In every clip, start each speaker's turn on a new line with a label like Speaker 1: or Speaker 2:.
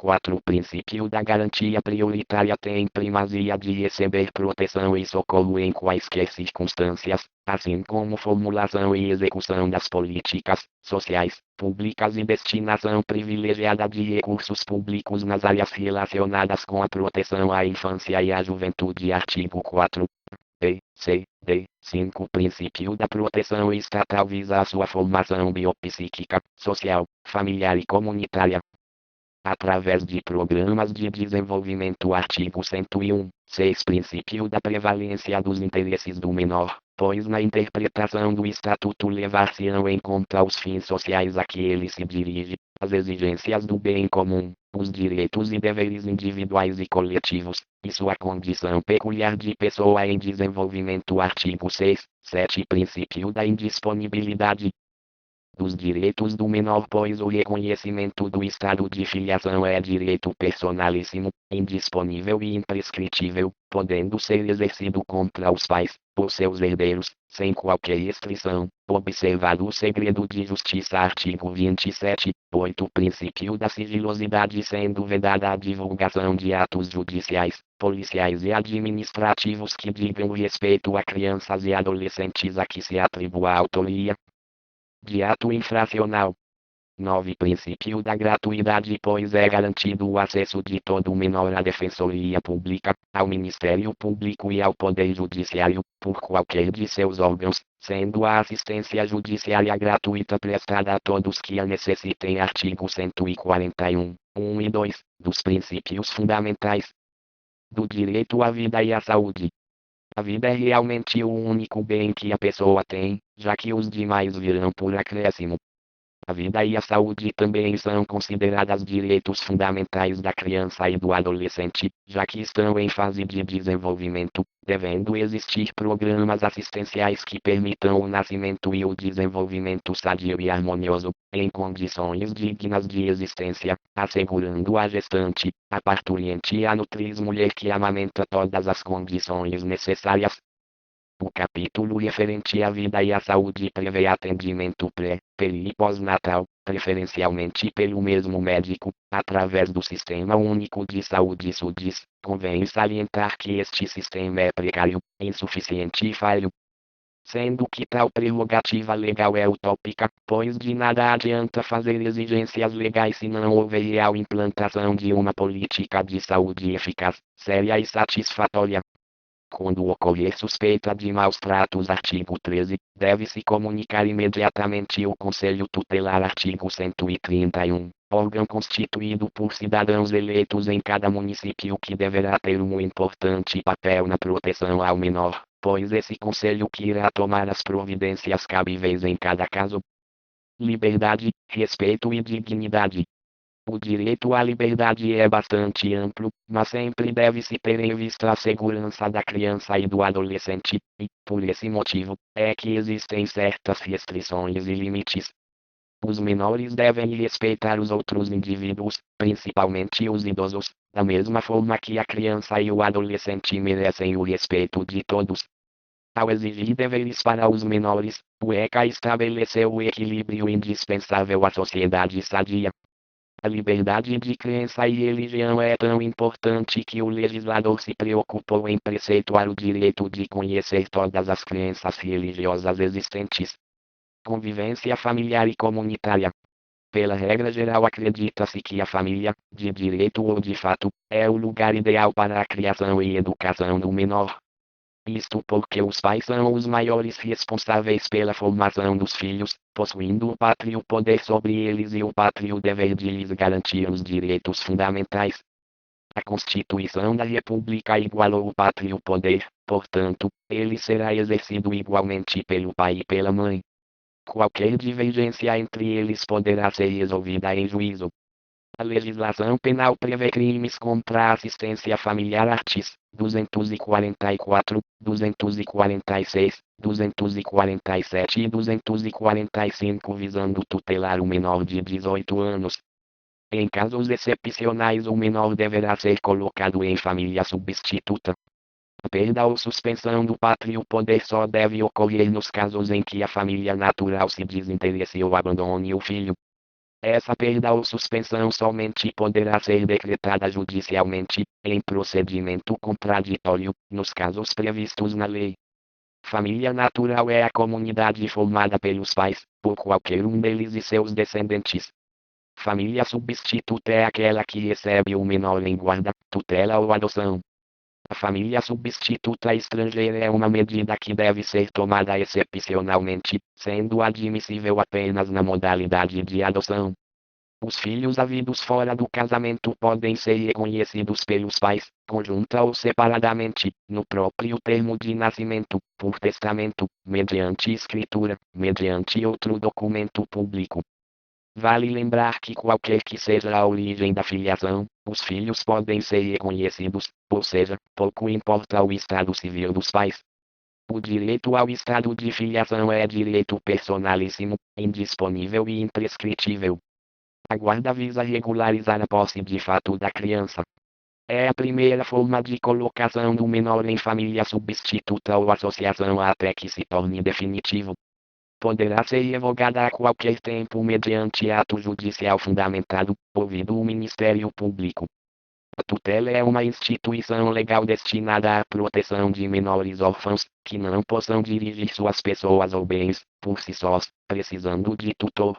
Speaker 1: 4. O princípio da garantia prioritária tem primazia de receber proteção e socorro em quaisquer circunstâncias, assim como formulação e execução das políticas sociais, públicas e destinação privilegiada de recursos públicos nas áreas relacionadas com a proteção à infância e à juventude. Artigo 4. B, C, D. 5. O princípio da proteção estatal visa a sua formação biopsíquica, social, familiar e comunitária, através de programas de desenvolvimento. Artigo 101. 6. Princípio da prevalência dos interesses do menor, pois na interpretação do Estatuto levar-se-ão em conta os fins sociais a que ele se dirige, as exigências do bem comum, os direitos e deveres individuais e coletivos, e sua condição peculiar de pessoa em desenvolvimento. Artigo 6. 7. Princípio da indisponibilidade dos direitos do menor, pois o reconhecimento do estado de filiação é direito personalíssimo, indisponível e imprescritível, podendo ser exercido contra os pais, por seus herdeiros, sem qualquer restrição, observado o segredo de justiça. Artigo 27. 8. Princípio da sigilosidade, sendo vedada a divulgação de atos judiciais, policiais e administrativos que digam respeito a crianças e adolescentes a que se atribua a autoria de ato infracional. 9. Princípio da gratuidade, pois é garantido o acesso de todo menor à defensoria pública, ao Ministério Público e ao Poder Judiciário, por qualquer de seus órgãos, sendo a assistência judiciária gratuita prestada a todos que a necessitem. Artigo 141. 1 e 2. Dos princípios fundamentais do direito à vida e à saúde. A vida é realmente o único bem que a pessoa tem, já que os demais virão por acréscimo. A vida e a saúde também são consideradas direitos fundamentais da criança e do adolescente, já que estão em fase de desenvolvimento, devendo existir programas assistenciais que permitam o nascimento e o desenvolvimento sadio e harmonioso, em condições dignas de existência, assegurando à gestante, à parturiente e à nutriz mulher que amamenta todas as condições necessárias. O capítulo referente à vida e à saúde prevê atendimento pré, peri e pós-natal, preferencialmente pelo mesmo médico, através do Sistema Único de Saúde SUDES. Convém salientar que este sistema é precário, insuficiente e falho, sendo que tal prerrogativa legal é utópica, pois de nada adianta fazer exigências legais se não houver real implantação de uma política de saúde eficaz, séria e satisfatória. Quando ocorrer suspeita de maus tratos. Artigo 13. Deve-se comunicar imediatamente o Conselho Tutelar. Artigo 131. Órgão constituído por cidadãos eleitos em cada município que deverá ter um importante papel na proteção ao menor, pois esse conselho que irá tomar as providências cabíveis em cada caso. Liberdade, respeito e dignidade. O direito à liberdade é bastante amplo, mas sempre deve-se ter em vista a segurança da criança e do adolescente, e, por esse motivo, é que existem certas restrições e limites. Os menores devem respeitar os outros indivíduos, principalmente os idosos, da mesma forma que a criança e o adolescente merecem o respeito de todos. Ao exigir deveres para os menores, o ECA estabeleceu o equilíbrio indispensável à sociedade sadia. A liberdade de crença e religião é tão importante que o legislador se preocupou em preceituar o direito de conhecer todas as crenças religiosas existentes. Convivência familiar e comunitária. Pela regra geral, acredita-se que a família, de direito ou de fato, é o lugar ideal para a criação e educação do menor. Isto porque os pais são os maiores responsáveis pela formação dos filhos, possuindo o pátrio poder sobre eles e o pátrio dever de lhes garantir os direitos fundamentais. A Constituição da República igualou o pátrio poder, portanto, ele será exercido igualmente pelo pai e pela mãe. Qualquer divergência entre eles poderá ser resolvida em juízo. A legislação penal prevê crimes contra a assistência familiar. Artis. 244, 246, 247 e 245 visando tutelar o menor de 18 anos. Em casos excepcionais o menor deverá ser colocado em família substituta. A perda ou suspensão do pátrio poder só deve ocorrer nos casos em que a família natural se desinteresse ou abandone o filho. Essa perda ou suspensão somente poderá ser decretada judicialmente, em procedimento contraditório, nos casos previstos na lei. Família natural é a comunidade formada pelos pais, por qualquer um deles e seus descendentes. Família substituta é aquela que recebe o menor em guarda, tutela ou adoção. A família substituta estrangeira é uma medida que deve ser tomada excepcionalmente, sendo admissível apenas na modalidade de adoção. Os filhos havidos fora do casamento podem ser reconhecidos pelos pais, conjunta ou separadamente, no próprio termo de nascimento, por testamento, mediante escritura, mediante outro documento público. Vale lembrar que qualquer que seja a origem da filiação, os filhos podem ser reconhecidos, ou seja, pouco importa o estado civil dos pais. O direito ao estado de filiação é direito personalíssimo, indisponível e imprescritível. A guarda visa regularizar a posse de fato da criança. É a primeira forma de colocação do menor em família substituta ou associação até que se torne definitivo. Poderá ser revogada a qualquer tempo mediante ato judicial fundamentado, ouvido o Ministério Público. A tutela é uma instituição legal destinada à proteção de menores órfãos, que não possam dirigir suas pessoas ou bens, por si sós, precisando de tutor.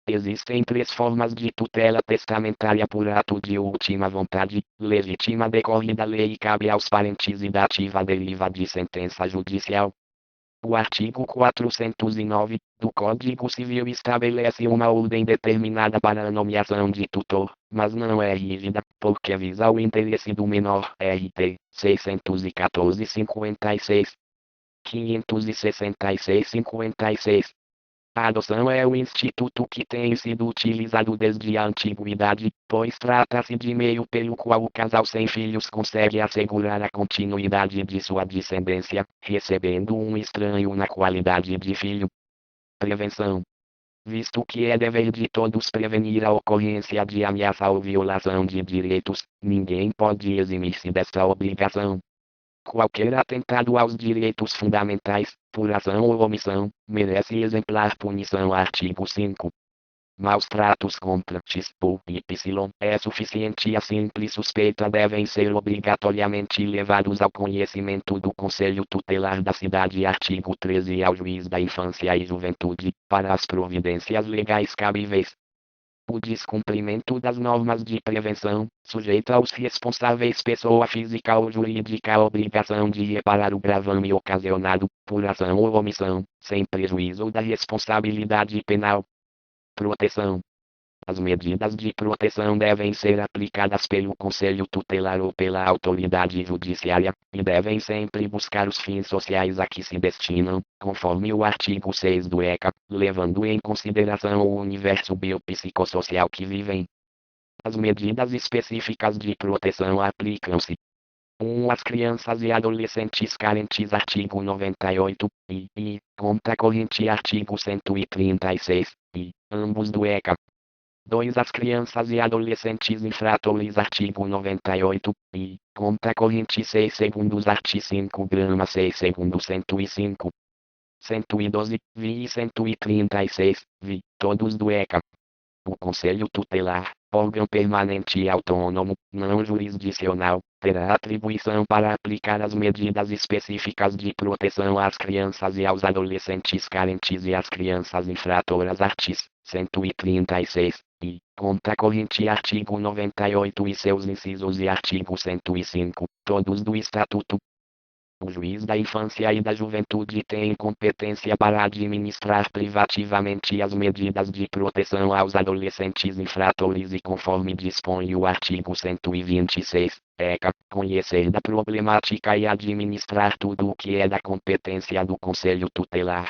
Speaker 1: Existem três formas de tutela testamentária por ato de última vontade, legítima decorre da lei e cabe aos parentes e dativa deriva de sentença judicial. O artigo 409 do Código Civil estabelece uma ordem determinada para a nomeação de tutor, mas não é rígida, porque visa o interesse do menor. RT 614-56, 566-56. A adoção é o instituto que tem sido utilizado desde a antiguidade, pois trata-se de meio pelo qual o casal sem filhos consegue assegurar a continuidade de sua descendência, recebendo um estranho na qualidade de filho. Prevenção. Visto que é dever de todos prevenir a ocorrência de ameaça ou violação de direitos, ninguém pode eximir-se desta obrigação. Qualquer atentado aos direitos fundamentais, por ação ou omissão, merece exemplar punição. Artigo 5. Maus tratos contra X ou Y é suficiente e a simples suspeita devem ser obrigatoriamente levados ao conhecimento do Conselho Tutelar da cidade. Artigo 13. Ao juiz da infância e juventude, para as providências legais cabíveis. O descumprimento das normas de prevenção, sujeita aos responsáveis pessoa física ou jurídica a obrigação de reparar o gravame ocasionado, por ação ou omissão, sem prejuízo da responsabilidade penal. Proteção. As medidas de proteção devem ser aplicadas pelo Conselho Tutelar ou pela autoridade judiciária, e devem sempre buscar os fins sociais a que se destinam, conforme o artigo 6 do ECA, levando em consideração o universo biopsicossocial que vivem. As medidas específicas de proteção aplicam-se 1. Às crianças e adolescentes carentes. Artigo 98, e, conta corrente. Artigo 136, ambos do ECA. 2. As crianças e adolescentes infratores. Artigo 98, e, conta corrente 6 segundos. Art. 5 grama 6 segundos 105. 112, vi e 136, vi, todos do ECA. O Conselho Tutelar, órgão permanente e autônomo, não jurisdicional, terá atribuição para aplicar as medidas específicas de proteção às crianças e aos adolescentes carentes e às crianças infratoras. Artis. 136, e, conta corrente. Artigo 98 e seus incisos e artigo 105, todos do Estatuto. O juiz da infância e da juventude tem competência para administrar privativamente as medidas de proteção aos adolescentes infratores e, conforme dispõe o artigo 126, ECA, conhecer da problemática e administrar tudo o que é da competência do Conselho Tutelar.